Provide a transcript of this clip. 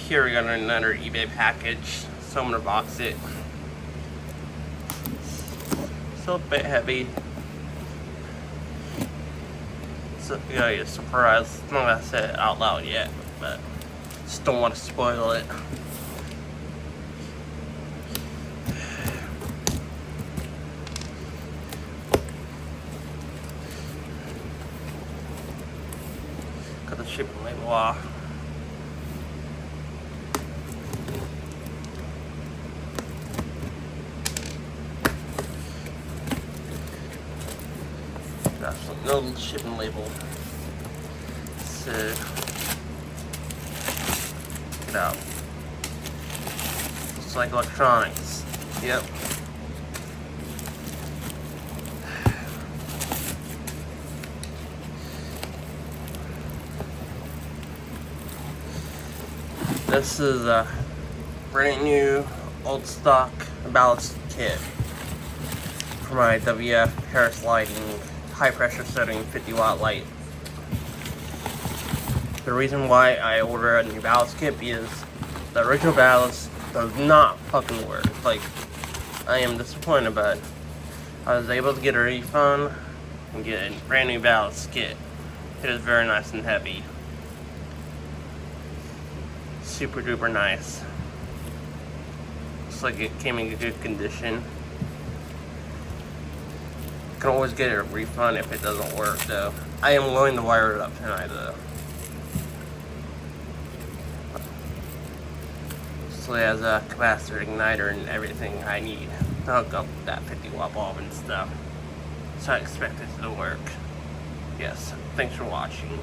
Here we got another eBay package, so I'm gonna box it. Still a bit heavy. So yeah, you're surprised. I'm not gonna say it out loud yet, but just don't want to spoil it. Got the shipping label off. Got no shipping label. So check it out. Looks like electronics. Yep. This is a brand new old stock ballast kit for my WF Paris lighting high pressure setting 50-watt light. The reason why I ordered a new ballast kit is the original ballast does not fucking work. Like, I am disappointed, but I was able to get a refund and get a brand new ballast kit. It is very nice and heavy. Super duper nice. Looks like it came in good condition. You can always get a refund if it doesn't work though. I am willing to wire it up tonight though. So it has a capacitor, igniter, and everything I need to hook up that 50-watt bulb and stuff. So I expect it to work. Yes, thanks for watching.